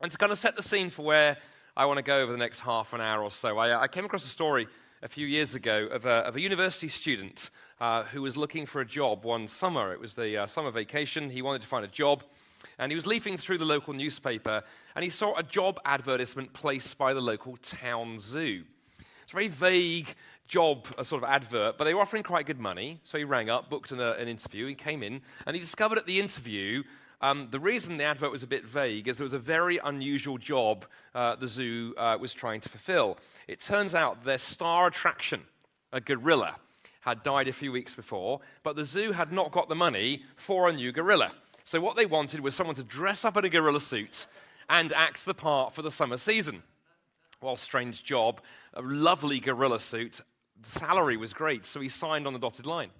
And to kind of set the scene for where I want to go over the next half an hour or so, I came across a story a few years ago of a university student who was looking for a job one summer. It was the summer vacation. He wanted to find a job, and he was leafing through the local newspaper, and he saw a job advertisement placed by the local town zoo. It's a very vague job, a sort of advert, but they were offering quite good money. So he rang up, booked an interview, he came in, and he discovered at the interview the reason the advert was a bit vague is there was a very unusual job the zoo was trying to fulfill. It turns out their star attraction, a gorilla, had died a few weeks before, but the zoo had not got the money for a new gorilla. So what they wanted was someone to dress up in a gorilla suit and act the part for the summer season. Well, strange job, a lovely gorilla suit, the salary was great, so he signed on the dotted line.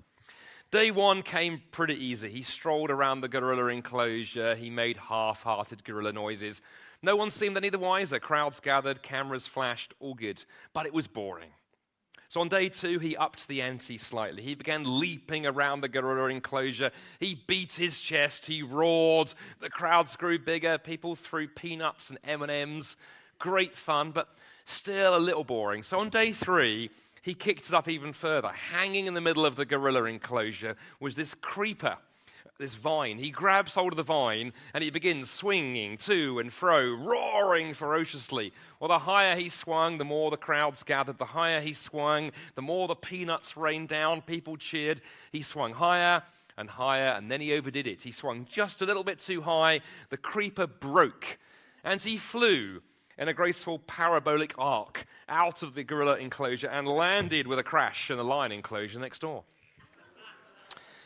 Day one came pretty easy. He strolled around the gorilla enclosure. He made half-hearted gorilla noises. No one seemed any the wiser. Crowds gathered, cameras flashed, all good. But it was boring. So on day two, he upped the ante slightly. He began leaping around the gorilla enclosure. He beat his chest. He roared. The crowds grew bigger. People threw peanuts and M&Ms. Great fun, but still a little boring. So on day three, he kicked it up even further. Hanging in the middle of the gorilla enclosure was this creeper, this vine. He grabs hold of the vine and he begins swinging to and fro, roaring ferociously. Well, the higher he swung, the more the crowds gathered. The higher he swung, the more the peanuts rained down. People cheered. He swung higher and higher, and then he overdid it. He swung just a little bit too high. The creeper broke, and he flew in a graceful parabolic arc out of the gorilla enclosure and landed with a crash in the lion enclosure next door.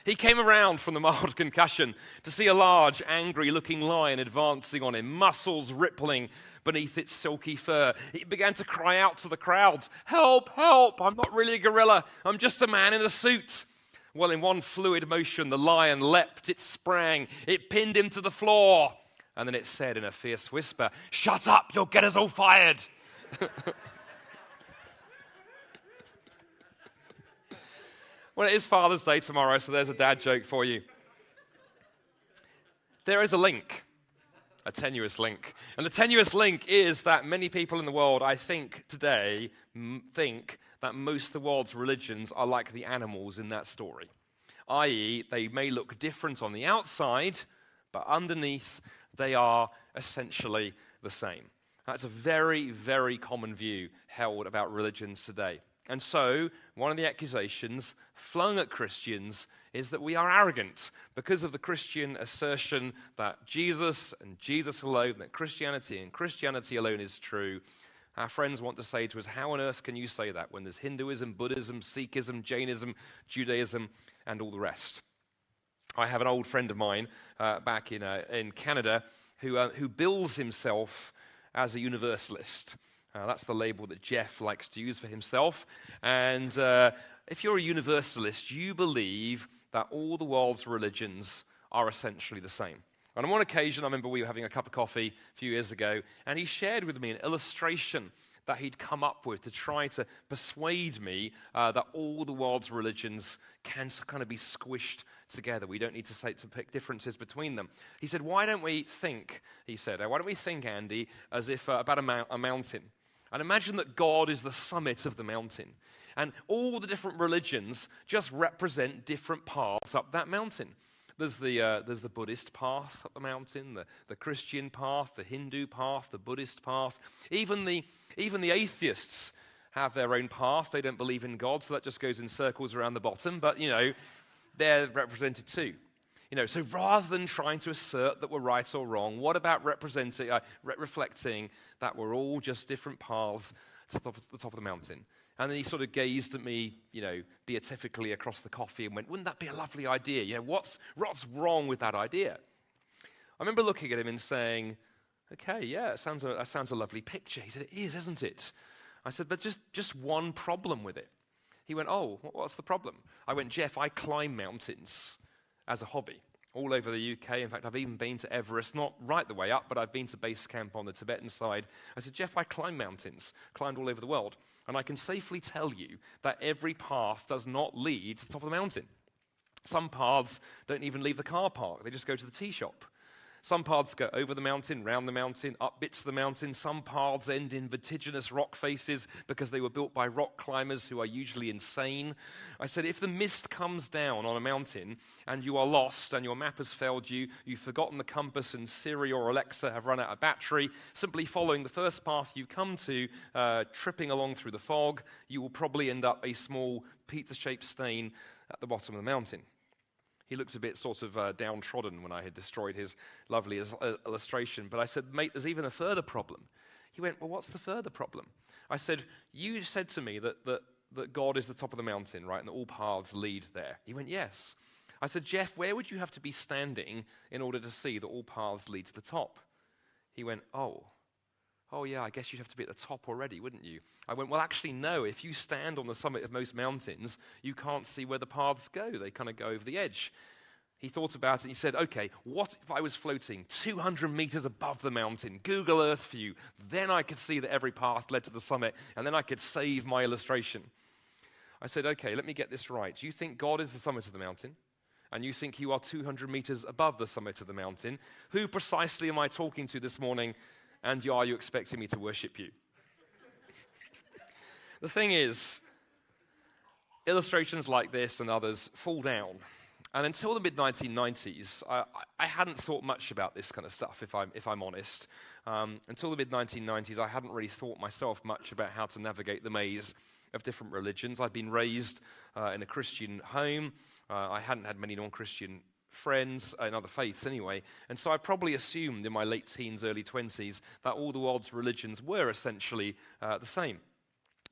He came around from the mild concussion to see a large, angry-looking lion advancing on him, muscles rippling beneath its silky fur. He began to cry out to the crowds, "Help, help, I'm not really a gorilla, I'm just a man in a suit." Well, in one fluid motion, the lion leapt, it sprang, it pinned him to the floor. And then it said in a fierce whisper, "Shut up, you'll get us all fired." Well, it is Father's Day tomorrow, so there's a dad joke for you. There is a link, a tenuous link. And the tenuous link is that many people in the world, I think, today, think that most of the world's religions are like the animals in that story. I.e., they may look different on the outside, but underneath, they are essentially the same. That's a very, very common view held about religions today. And so, one of the accusations flung at Christians is that we are arrogant because of the Christian assertion that Jesus and Jesus alone, that Christianity and Christianity alone is true. Our friends want to say to us, how on earth can you say that when there's Hinduism, Buddhism, Sikhism, Jainism, Judaism, and all the rest? I have an old friend of mine back in Canada who bills himself as a universalist. That's the label that Jeff likes to use for himself. And if you're a universalist, you believe that all the world's religions are essentially the same. And on one occasion, I remember we were having a cup of coffee a few years ago, and he shared with me an illustration that he'd come up with to try to persuade me that all the world's religions can kind of be squished together. We don't need to pick differences between them. He said, why don't we think, Andy, as if about a mountain? And imagine that God is the summit of the mountain. And all the different religions just represent different paths up that mountain. There's the Buddhist path up the mountain, the Christian path, the Hindu path, the Buddhist path. Even the atheists have their own path. They don't believe in God, so that just goes in circles around the bottom. But, they're represented too. So rather than trying to assert that we're right or wrong, what about reflecting that we're all just different paths to the top of the mountain? And then he sort of gazed at me, beatifically across the coffee and went, wouldn't that be a lovely idea? What's wrong with that idea? I remember looking at him and saying, okay, yeah, that sounds a lovely picture. He said, it is, isn't it? I said, but just one problem with it. He went, oh, what's the problem? I went, Jeff, I climb mountains as a hobby all over the UK. In fact, I've even been to Everest, not right the way up, but I've been to base camp on the Tibetan side. I said, Jeff, I climb mountains, climbed all over the world, and I can safely tell you that every path does not lead to the top of the mountain. Some paths don't even leave the car park. They just go to the tea shop. Some paths go over the mountain, round the mountain, up bits of the mountain. Some paths end in vertiginous rock faces because they were built by rock climbers who are usually insane. I said, if the mist comes down on a mountain and you are lost and your map has failed you, you've forgotten the compass and Siri or Alexa have run out of battery, simply following the first path you come to, tripping along through the fog, you will probably end up a small pizza-shaped stain at the bottom of the mountain. He looked a bit sort of downtrodden when I had destroyed his lovely illustration. But I said, mate, there's even a further problem. He went, well, what's the further problem? I said, you said to me that God is the top of the mountain, right, and that all paths lead there. He went, yes. I said, Jeff, where would you have to be standing in order to see that all paths lead to the top? He went, oh yeah, I guess you'd have to be at the top already, wouldn't you? I went, well, actually, no. If you stand on the summit of most mountains, you can't see where the paths go. They kind of go over the edge. He thought about it and he said, okay, what if I was floating 200 meters above the mountain, Google Earth view, then I could see that every path led to the summit, and then I could save my illustration. I said, okay, let me get this right. You think God is the summit of the mountain, and you think you are 200 meters above the summit of the mountain. Who precisely am I talking to this morning? And are you expecting me to worship you? The thing is, illustrations like this and others fall down. And until the mid-1990s, I hadn't thought much about this kind of stuff, if I'm honest. Until the mid-1990s, I hadn't really thought myself much about how to navigate the maze of different religions. I'd been raised in a Christian home. I hadn't had many non-Christian friends in other faiths anyway, and so I probably assumed in my late teens, early 20s, that all the world's religions were essentially the same.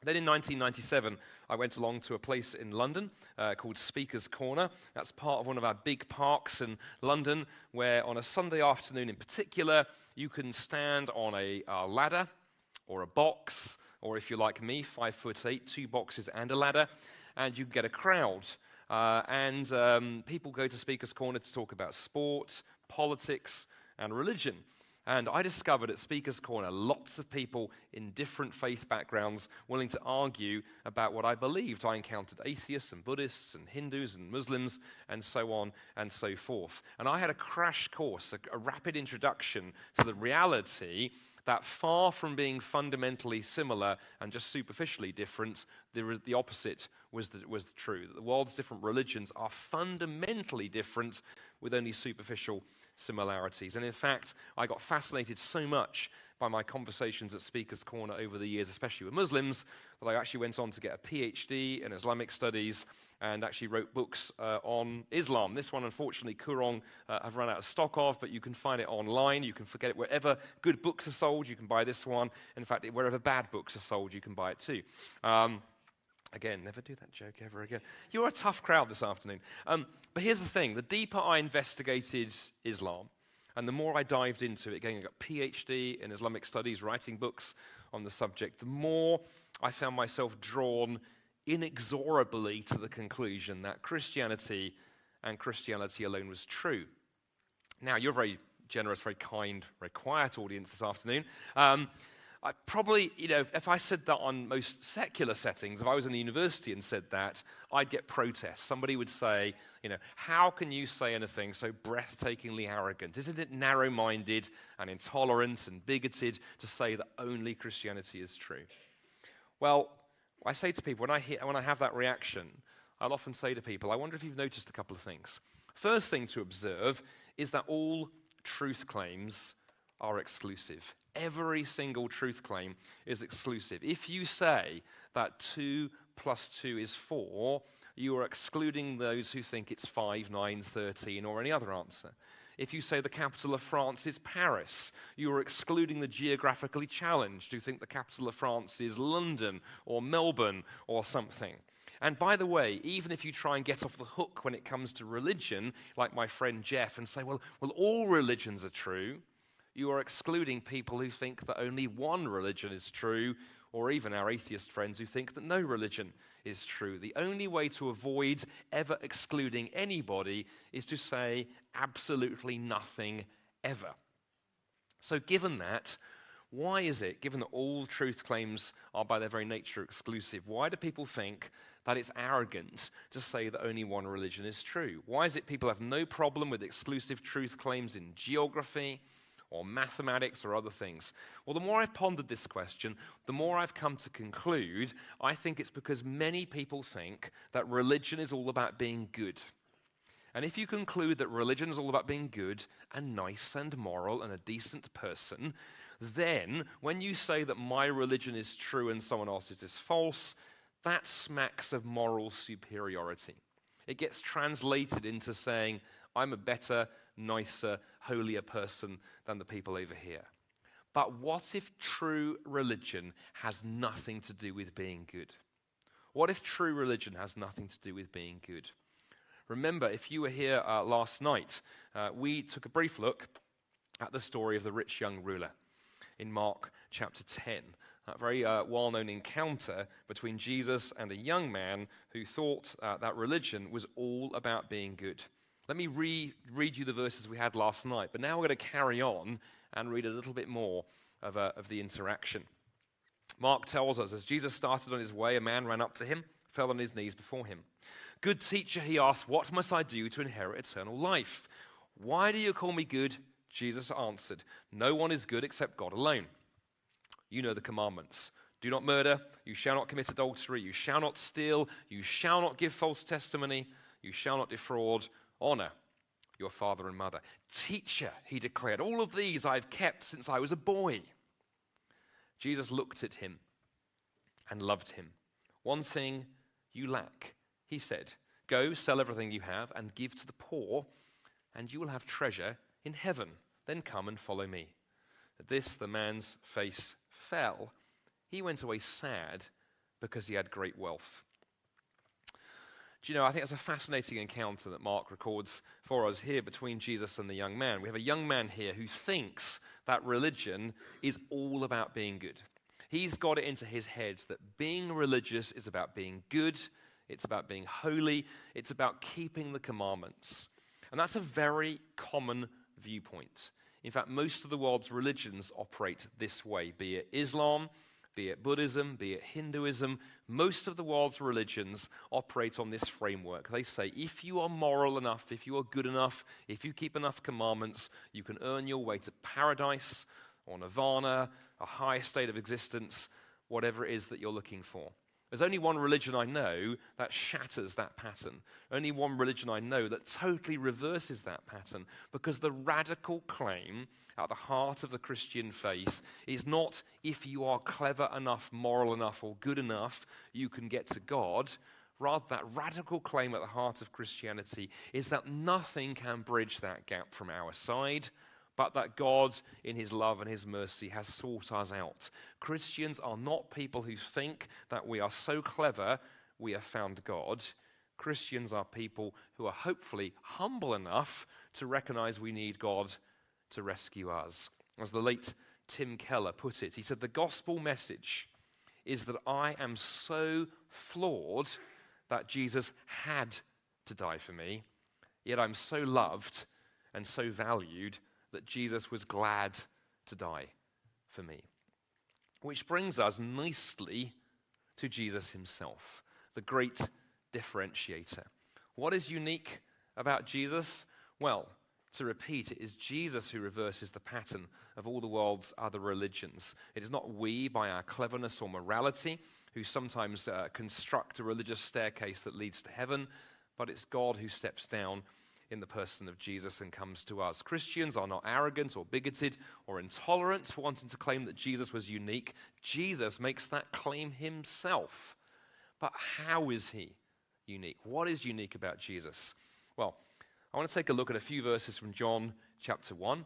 Then in 1997, I went along to a place in London called Speaker's Corner. That's part of one of our big parks in London, where on a Sunday afternoon in particular, you can stand on a ladder or a box, or if you're like me, 5'8", 2 boxes and a ladder, and you can get a crowd. People go to Speaker's Corner to talk about sport, politics, and religion. And I discovered at Speaker's Corner lots of people in different faith backgrounds willing to argue about what I believed. I encountered atheists and Buddhists and Hindus and Muslims and so on and so forth. And I had a crash course, a rapid introduction to the reality that far from being fundamentally similar and just superficially different, the opposite was true. The world's different religions are fundamentally different with only superficial similarities. And in fact, I got fascinated so much by my conversations at Speaker's Corner over the years, especially with Muslims, that I actually went on to get a PhD in Islamic studies and actually wrote books on Islam. This one, unfortunately, Kurong have run out of stock of, but you can find it online. You can forget it wherever good books are sold. You can buy this one. In fact, wherever bad books are sold, you can buy it too. Again, never do that joke ever again. You're a tough crowd this afternoon. But here's the thing. The deeper I investigated Islam, and the more I dived into it, again, I got a PhD in Islamic studies, writing books on the subject, the more I found myself drawn inexorably to the conclusion that Christianity and Christianity alone was true. Now, you're a very generous, very kind, very quiet audience this afternoon. I probably, if I said that on most secular settings, if I was in the university and said that, I'd get protests. Somebody would say, how can you say anything so breathtakingly arrogant? Isn't it narrow-minded and intolerant and bigoted to say that only Christianity is true? Well, I say to people, when I have that reaction, I'll often say to people, I wonder if you've noticed a couple of things. First thing to observe is that all truth claims are exclusive. Every single truth claim is exclusive. If you say that 2 + 2 is 4, you are excluding those who think it's 5, 9, 13, or any other answer. If you say the capital of France is Paris, you are excluding the geographically challenged who think the capital of France is London or Melbourne or something. And by the way, even if you try and get off the hook when it comes to religion, like my friend Jeff, and say, well, all religions are true, you are excluding people who think that only one religion is true, or even our atheist friends who think that no religion is true. The only way to avoid ever excluding anybody is to say absolutely nothing ever. So given that, Why is it, given that all truth claims are by their very nature exclusive, why do people think that it's arrogant to say that only one religion is true? Why is it people have no problem with exclusive truth claims in geography or mathematics or other things? Well, the more I've pondered this question, the more I've come to conclude I think it's because many people think that religion is all about being good. And if you conclude that religion is all about being good and nice and moral and a decent person, then when you say that my religion is true and someone else's is false, that smacks of moral superiority. It gets translated into saying, I'm a better, nicer, holier person than the people over here. But what if true religion has nothing to do with being good? What if true religion has nothing to do with being good? Remember, if you were here last night, we took a brief look at the story of the rich young ruler in Mark chapter 10. A very well-known encounter between Jesus and a young man who thought that religion was all about being good. Let me read you the verses we had last night, but now we're going to carry on and read a little bit more of the interaction. Mark tells us, as Jesus started on his way, a man ran up to him, fell on his knees before him. Good teacher, he asked, what must I do to inherit eternal life? Why do you call me good? Jesus answered, no one is good except God alone. You know the commandments. Do not murder, you shall not commit adultery, you shall not steal, you shall not give false testimony, you shall not defraud, honor your father and mother. Teacher, he declared, all of these I've kept since I was a boy. Jesus looked at him and loved him. One thing you lack, he said. Go, sell everything you have and give to the poor, and you will have treasure in heaven. Then come and follow me. At this, the man's face fell. He went away sad because he had great wealth. Do you know, I think it's a fascinating encounter that Mark records for us here between Jesus and the young man. We have a young man here who thinks that religion is all about being good. He's got it into his head that being religious is about being good, it's about being holy, it's about keeping the commandments. And that's a very common viewpoint. In fact, most of the world's religions operate this way, be it Islam, be it Buddhism, be it Hinduism. Most of the world's religions operate on this framework. They say if you are moral enough, if you are good enough, if you keep enough commandments, you can earn your way to paradise or nirvana, a higher state of existence, whatever it is that you're looking for. There's only one religion I know that shatters that pattern. Only one religion I know that totally reverses that pattern, because the radical claim at the heart of the Christian faith is not if you are clever enough, moral enough, or good enough, you can get to God. Rather, that radical claim at the heart of Christianity is that nothing can bridge that gap from our side, but that God, in his love and his mercy, has sought us out. Christians are not people who think that we are so clever we have found God. Christians are people who are hopefully humble enough to recognize we need God to rescue us. As the late Tim Keller put it, he said, the gospel message is that I am so flawed that Jesus had to die for me, yet I'm so loved and so valued that Jesus was glad to die for me. Which brings us nicely to Jesus himself, the great differentiator. What is unique about Jesus? Well, to repeat, it is Jesus who reverses the pattern of all the world's other religions. It is not we, by our cleverness or morality, who sometimes construct a religious staircase that leads to heaven, but it's God who steps down in the person of Jesus and comes to us. Christians are not arrogant or bigoted or intolerant for wanting to claim that Jesus was unique. Jesus makes that claim himself. But how is he unique? What is unique about Jesus? Well, I want to take a look at a few verses from John chapter 1,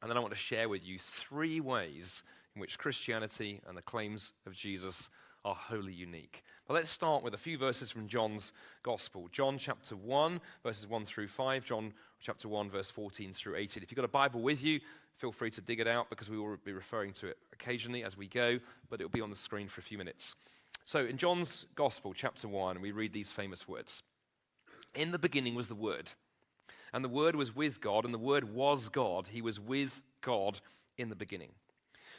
and then I want to share with you 3 ways in which Christianity and the claims of Jesus are wholly unique. But let's start with a few verses from John's Gospel. John chapter 1, verses 1 through 5. John chapter 1, verse 14 through 18. If you've got a Bible with you, feel free to dig it out, because we will be referring to it occasionally as we go, but it will be on the screen for a few minutes. So in John's Gospel, chapter 1, we read these famous words. In the beginning was the Word, and the Word was with God, and the Word was God. He was with God in the beginning.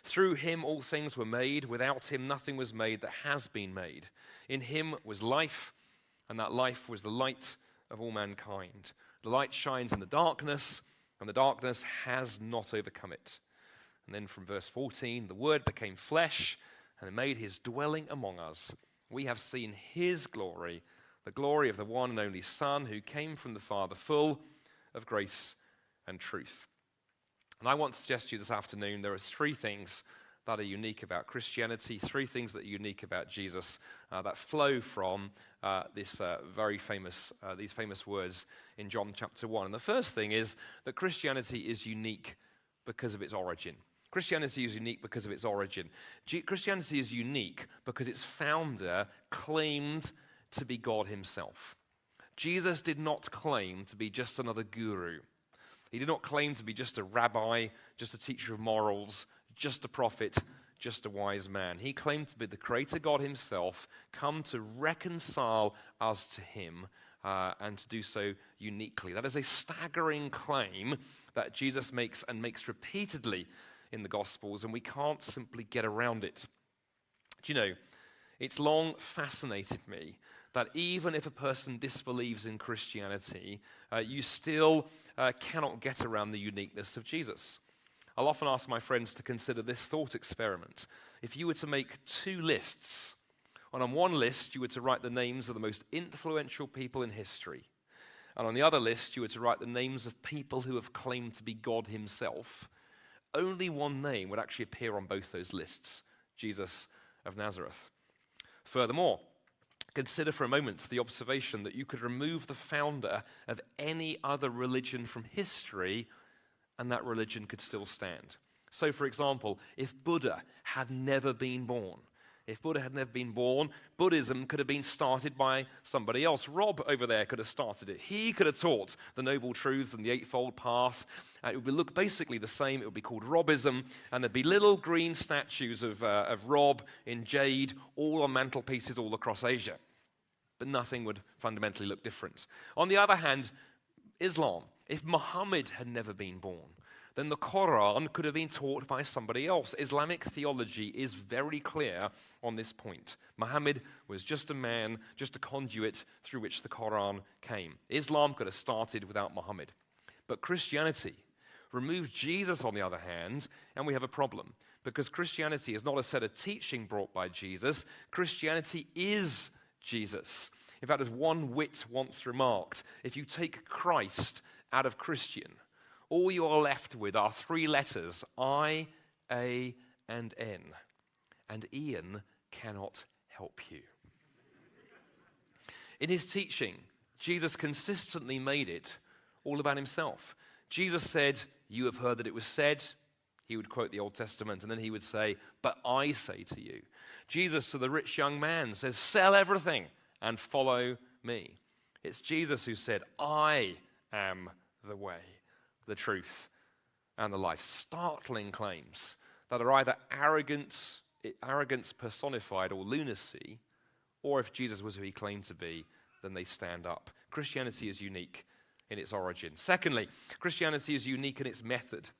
Through him all things were made. Without him nothing was made that has been made. In him was life, and that life was the light of all mankind. The light shines in the darkness, and the darkness has not overcome it. And then from verse 14, the Word became flesh and made his dwelling among us. We have seen his glory, the glory of the one and only Son who came from the Father, full of grace and truth. And I want to suggest to you this afternoon there are three things that are unique about Christianity, three things that are unique about Jesus that flow from these famous words in John chapter 1. And the first thing is that Christianity is unique because of its origin. Christianity is unique because of its origin. Christianity is unique because its founder claimed to be God himself. Jesus did not claim to be just another guru. He did not claim to be just a rabbi, just a teacher of morals, just a prophet, just a wise man. He claimed to be the creator God himself, come to reconcile us to him, and to do so uniquely. That is a staggering claim that Jesus makes and makes repeatedly in the Gospels, and we can't simply get around it. Do you know, it's long fascinated me that even if a person disbelieves in Christianity, you still cannot get around the uniqueness of Jesus. I'll often ask my friends to consider this thought experiment. If you were to make two lists, and on one list you were to write the names of the most influential people in history, and on the other list you were to write the names of people who have claimed to be God himself, only one name would actually appear on both those lists: Jesus of Nazareth. Furthermore, consider for a moment the observation that you could remove the founder of any other religion from history and that religion could still stand. So, for example, if Buddha had never been born, Buddhism could have been started by somebody else. Rob over there could have started it. He could have taught the Noble Truths and the Eightfold Path. It would look basically the same. It would be called Robism, and there'd be little green statues of Rob in jade, all on mantelpieces all across Asia. But nothing would fundamentally look different. On the other hand, Islam, if Muhammad had never been born, then the Quran could have been taught by somebody else. Islamic theology is very clear on this point. Muhammad was just a man, just a conduit through which the Quran came. Islam could have started without Muhammad. But Christianity, remove Jesus on the other hand, and we have a problem. Because Christianity is not a set of teaching brought by Jesus. Christianity is Jesus. In fact, as one wit once remarked, if you take Christ out of Christian, all you are left with are three letters: I, A, and N. And Ian cannot help you. In his teaching, Jesus consistently made it all about himself. Jesus said, "You have heard that it was said." He would quote the Old Testament, and then he would say, "But I say to you." Jesus to the rich young man says, "Sell everything and follow me." It's Jesus who said, "I am the way, the truth, and the life." Startling claims that are either arrogance personified or lunacy, or if Jesus was who he claimed to be, then they stand up. Christianity is unique in its origin. Secondly, Christianity is unique in its method.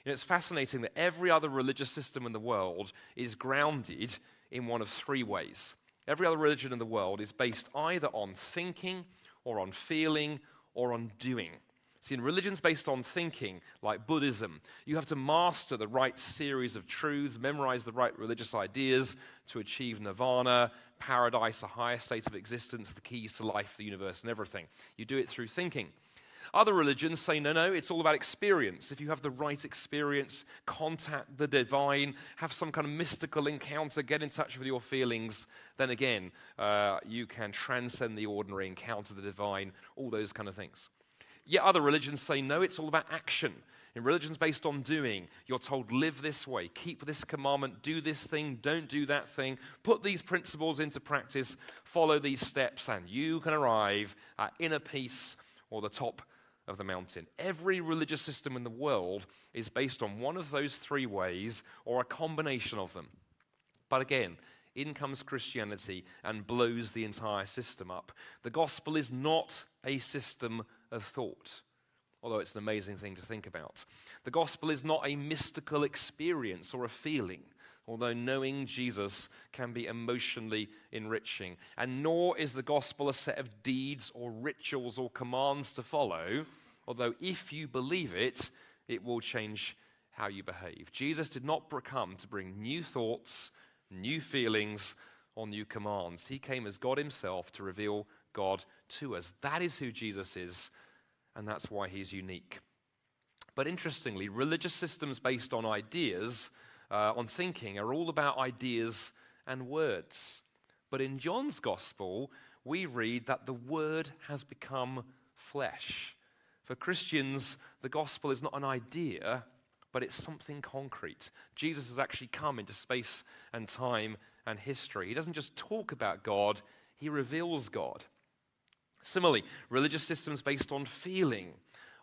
It's fascinating that every other religious system in the world is grounded in one of three ways. Every other religion in the world is based either on thinking or on feeling or on doing. See, in religions based on thinking, like Buddhism, you have to master the right series of truths, memorize the right religious ideas to achieve nirvana, paradise, a higher state of existence, the keys to life, the universe, and everything. You do it through thinking. Other religions say, no, it's all about experience. If you have the right experience, contact the divine, have some kind of mystical encounter, get in touch with your feelings, then again, you can transcend the ordinary, encounter the divine, all those kind of things. Yet other religions say, no, it's all about action. In religions based on doing, you're told, live this way, keep this commandment, do this thing, don't do that thing, put these principles into practice, follow these steps, and you can arrive at inner peace or the top of the mountain. Every religious system in the world is based on one of those three ways or a combination of them. But again, in comes Christianity and blows the entire system up. The gospel is not a system of thought. although it's an amazing thing to think about. The gospel is not a mystical experience or a feeling, although knowing Jesus can be emotionally enriching. And nor is the gospel a set of deeds or rituals or commands to follow, although if you believe it, it will change how you behave. Jesus did not come to bring new thoughts, new feelings, or new commands. He came as God himself to reveal God to us. That is who Jesus is, and that's why he's unique. But interestingly, religious systems based on ideas, on thinking, are all about ideas and words. But in John's gospel, we read that the word has become flesh. For Christians, the gospel is not an idea, but it's something concrete. Jesus has actually come into space and time and history. He doesn't just talk about God, he reveals God. Similarly, religious systems based on feeling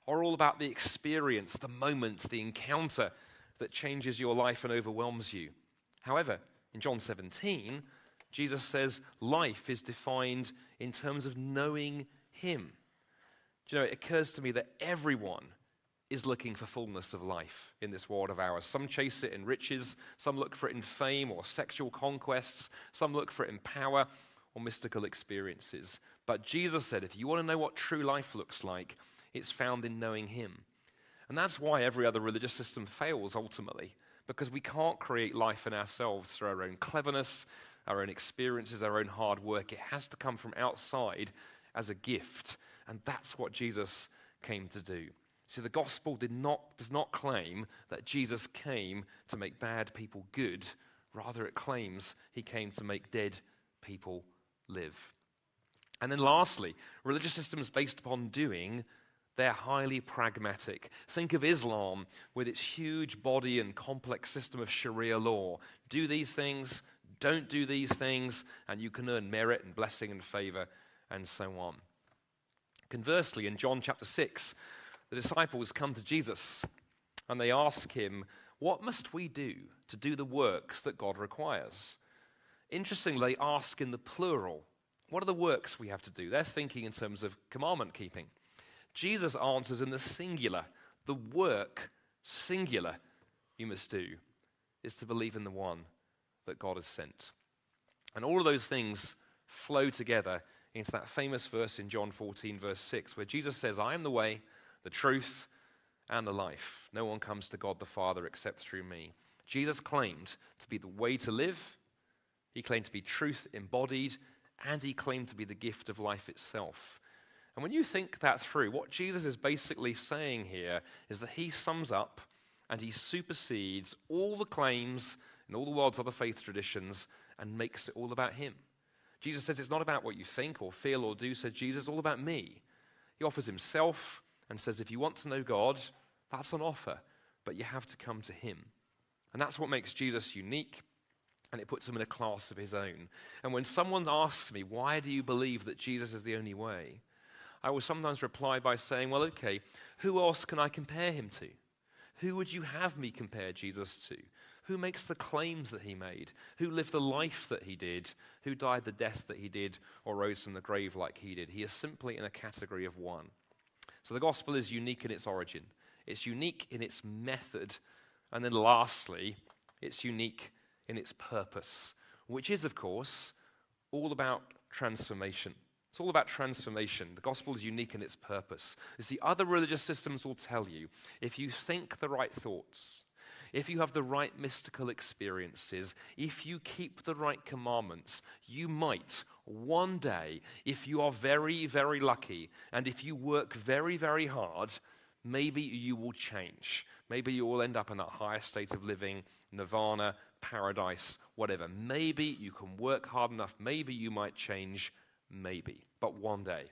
are all about the experience, the moment, the encounter that changes your life and overwhelms you. However, in John 17, Jesus says life is defined in terms of knowing him. Do you know, it occurs to me that everyone is looking for fullness of life in this world of ours. Some chase it in riches, some look for it in fame or sexual conquests, some look for it in power or mystical experiences. But Jesus said, if you want to know what true life looks like, it's found in knowing him. And that's why every other religious system fails ultimately, because we can't create life in ourselves through our own cleverness, our own experiences, our own hard work. It has to come from outside as a gift. And that's what Jesus came to do. See, the gospel does not claim that Jesus came to make bad people good. Rather, it claims he came to make dead people live. And then lastly, religious systems based upon doing, they're highly pragmatic. Think of Islam with its huge body and complex system of Sharia law. Do these things, don't do these things, and you can earn merit and blessing and favor, and so on. Conversely, in John chapter 6, the disciples come to Jesus and they ask him, what must we do to do the works that God requires? Interestingly, they ask in the plural. What are the works we have to do? They're thinking in terms of commandment keeping. Jesus answers in the singular. The work, singular, you must do is to believe in the one that God has sent. And all of those things flow together into that famous verse in John 14, verse 6, where Jesus says, I am the way, the truth, and the life. No one comes to God the Father except through me. Jesus claimed to be the way to live. He claimed to be truth embodied, and he claimed to be the gift of life itself. And when you think that through, what Jesus is basically saying here is that he sums up and he supersedes all the claims in all the world's other faith traditions and makes it all about him. Jesus says it's not about what you think or feel or do, said Jesus, it's all about me. He offers himself and says, if you want to know God, that's an offer, but you have to come to him. And that's what makes Jesus unique, and it puts him in a class of his own. And when someone asks me, why do you believe that Jesus is the only way? I will sometimes reply by saying, well, okay, who else can I compare him to? Who would you have me compare Jesus to? Who makes the claims that he made? Who lived the life that he did? Who died the death that he did or rose from the grave like he did? He is simply in a category of one. So the gospel is unique in its origin. It's unique in its method. And then lastly, it's unique in its purpose, which is, of course, all about transformation. It's all about transformation. The gospel is unique in its purpose. As the other religious systems will tell you, if you think the right thoughts, if you have the right mystical experiences, if you keep the right commandments, you might one day, if you are very, very lucky, and if you work very, very hard, maybe you will change. Maybe you will end up in that higher state of living, nirvana, paradise, whatever. Maybe you can work hard enough. Maybe you might change. Maybe. But one day.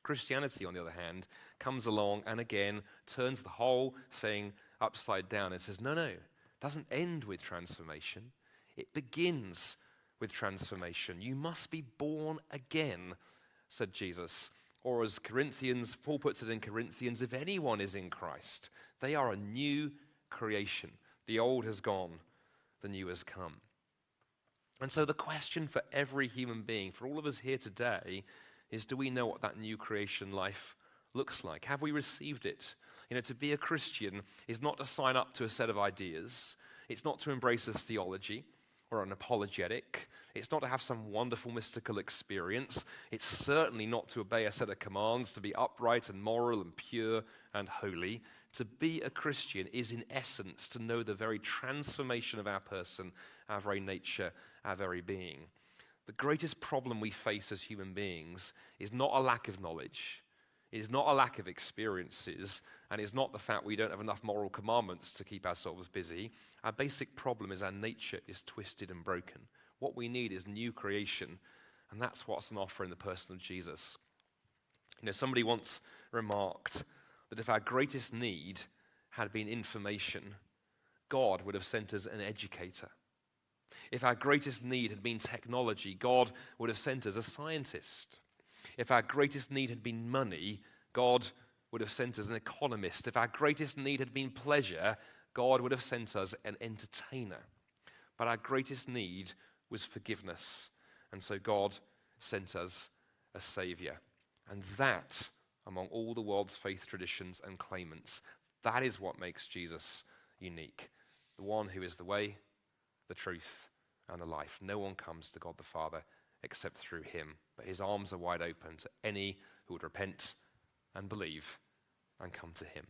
Christianity, on the other hand, comes along and again turns the whole thing upside down and says, no, it doesn't end with transformation. It begins with transformation. You must be born again, said Jesus. Or as Paul puts it in Corinthians, if anyone is in Christ, they are a new creation. The old has gone, the new has come. And so the question for every human being, for all of us here today, is do we know what that new creation life looks like. Have we received it? To be a Christian is not to sign up to a set of ideas. It's not to embrace a theology or an apologetic. It's not to have some wonderful mystical experience. It's certainly not to obey a set of commands, to be upright and moral and pure and holy. To be a Christian is, in essence, to know the very transformation of our person, our very nature, our very being. The greatest problem we face as human beings is not a lack of knowledge. It is not a lack of experiences, and it's not the fact we don't have enough moral commandments to keep ourselves busy. Our basic problem is our nature is twisted and broken. What we need is new creation, and that's what's on offer in the person of Jesus. Somebody once remarked that if our greatest need had been information, God would have sent us an educator. If our greatest need had been technology, God would have sent us a scientist. If our greatest need had been money, God would have sent us an economist. If our greatest need had been pleasure, God would have sent us an entertainer. But our greatest need was forgiveness, and so God sent us a Savior. And that, among all the world's faith traditions and claimants, that is what makes Jesus unique. The one who is the way, the truth, and the life. No one comes to God the Father except through him. But his arms are wide open to any who would repent and believe and come to him.